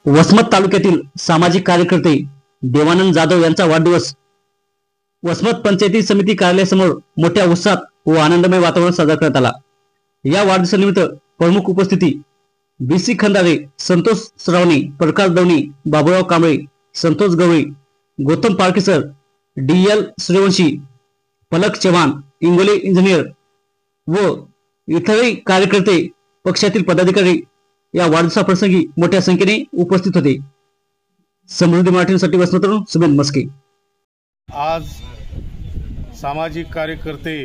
वसमत तालुक्यातील सामाजिक कार्यकर्ते देवानंद जाधव यांचा वाढदिवस वसमत पंचायती समिती कार्यालयासमोर मोठ्या उत्साहात व आनंदमय वातावरण साजरा करण्यात आला। या वाढदिवसानिमित्त प्रमुख उपस्थिती बीसी खंदारे, संतोष सरावणी, प्रकाश दवणी, बाबूराव कांबळे, संतोष गवळी, गौतम पारकेसर, डीएल सूर्यवंशी, पलक चव्हाण, इंगोले इंजिनियर व इतरही कार्यकर्ते, पक्षातील पदाधिकारी या वाढदिवसाप्रसंगी मोठ्या संख्येने उपस्थित होते। समृद्धी मराठीसाठी वसमतवरून सुमेन मस्के। आज सामाजिक कार्यकर्ते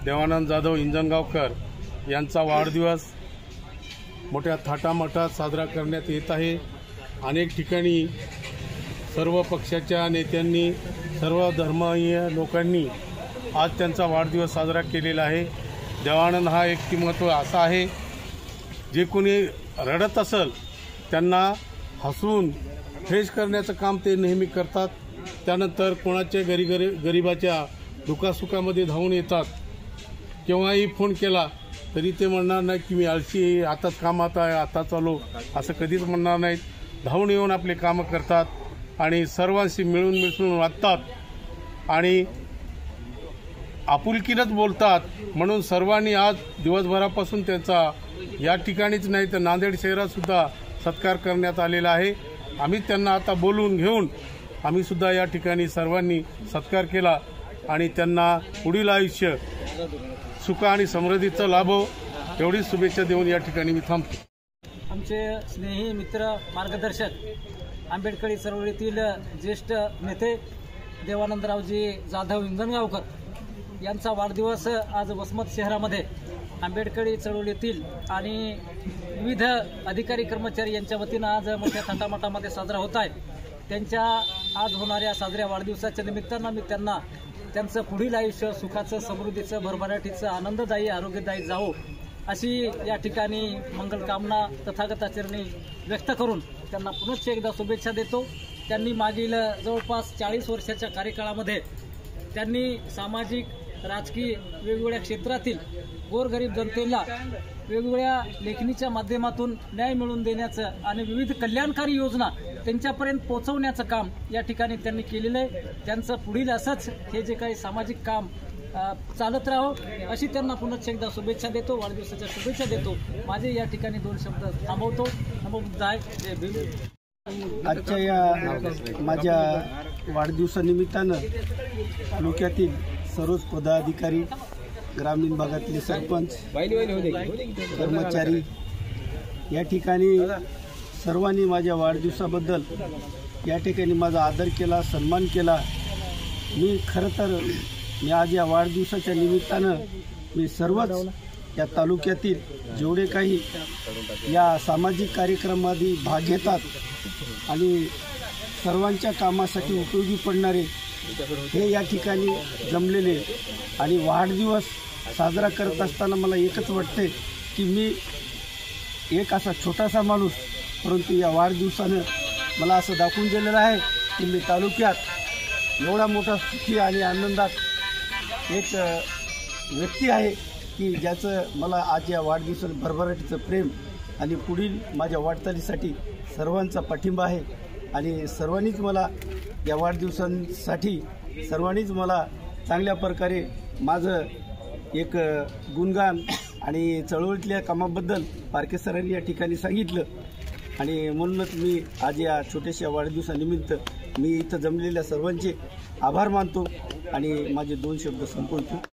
देवानंद जाधव इंजनगावकर यांचा वाढदिवस मोठ्या थाटामाटात साजरा करण्यात येत आहे। अनेक ठिकाणी सर्व पक्षाच्या नेत्यांनी, सर्व धर्मीय लोकांनी आज त्यांचा वाढदिवस साजरा केलेला आहे। देवानंद हा व्यक्तिमत्व असा आहे, जे कोणी रडत असेल त्यांना हसवून फ्रेश करण्याचं काम ते नेहमी करतात। त्यानंतर कोणाच्या गरिबाच्या दुःखासुखामध्ये धावून येतात। केव्हाही फोन केला तरी ते म्हणणार नाही की मी आळशी आहे, आताच कामात आहे, आता चालू, असं कधीच म्हणणार नाहीत। धावून येऊन आपले कामं करतात आणि सर्वांशी मिळून मिसळून वागतात आणि आपुलकीनंच बोलतात। म्हणून सर्वांनी आज दिवसभरापासून त्यांचा या ठिकाणीच नाही तर नांदेड शहरात सुद्धा सत्कार करण्यात आलेला आहे। आम्ही त्यांना आता बोलवून घेऊन आम्ही सुद्धा या ठिकाणी सर्वांनी सत्कार केला आणि त्यांना पुढील आयुष्य सुख आणि समृद्धीचं लाभो एवढी शुभेच्छा देऊन या ठिकाणी मी थांबतो। आमचे स्नेही मित्र, मार्गदर्शक, आंबेडकरी चळवळीतील ज्येष्ठ नेते देवानंदरावजी जाधव इंजनगावकर यांचा वाढदिवस आज वसमत शहरामध्ये आंबेडकरी चळवळीतील आणि विविध अधिकारी कर्मचारी यांच्या वतीनं आज मोठ्या थाटामाटामध्ये साजरा होत आहे। त्यांच्या आज होणाऱ्या साजऱ्या वाढदिवसाच्या निमित्तानं मी त्यांना त्यांचं पुढील आयुष्य सुखाचं, समृद्धीचं, भरभराटीचं, आनंददायी, आरोग्यदायी जावो अशी या ठिकाणी मंगलकामना तथागताचरणी व्यक्त करून त्यांना पुनश्च एकदा शुभेच्छा देतो। त्यांनी मागील जवळपास 40 वर्षाच्या कार्यकाळामध्ये त्यांनी सामाजिक, राजकीय वेगवेगळ्या क्षेत्रातील गोरगरीब जनतेला वेगवेगळ्या लेखणीच्या माध्यमातून न्याय मिळवून देण्याचं आणि विविध कल्याणकारी योजना त्यांच्यापर्यंत पोहोचवण्याचं काम या ठिकाणी त्यांनी केलेलं आहे। त्यांचं पुढील असंच हे जे काही सामाजिक काम चालत राहो अशी त्यांना पुनश्च एकदा शुभेच्छा देतो, वाढदिवसाच्या शुभेच्छा देतो। माझे या ठिकाणी 2 शब्द थांबवतो। नमो बुद्धाय, जय भीम। आजच्या या माझ्या वाढदिवसानिमित्तानं तालुक्यातील सर्वच पदाधिकारी, ग्रामीण भागातले सरपंच, कर्मचारी या ठिकाणी सर्वांनी माझ्या वाढदिवसाबद्दल या ठिकाणी माझा आदर केला, सन्मान केला। मी खरं तर आज या वाढदिवसाच्या निमित्तानं मी सर्वच या तालुक्यातील जेवढे काही या सामाजिक कार्यक्रमामध्ये भाग घेतात आणि सर्वांच्या कामासाठी उपयोगी पडणारे हे या ठिकाणी जमलेले आणि वाढदिवस साजरा करत असताना मला एकच वाटते की मी एक असा छोटासा माणूस, परंतु या वाढदिवसानं मला असं दाखवून दिलेलं आहे की मी तालुक्यात एवढा मोठा सुखी आणि आनंदात एक व्यक्ती आहे की ज्याचं मला आज या वाढदिवसात भरभराटीचं प्रेम आणि पुढील माझ्या वाटचालीसाठी सर्वांचा पाठिंबा आहे आणि सर्वांनीच मला या वाढदिवसांसाठी सर्वांनीच मला चांगल्या प्रकारे माझं एक गुणगान आणि चळवळीतल्या कामाबद्दल पारकेसरांनी या ठिकाणी सांगितलं आणि म्हणूनच मी आज या छोट्याशा वाढदिवसानिमित्त मी इथं जमलेल्या सर्वांचे आभार मानतो आणि माझे 2 शब्द संपवतो।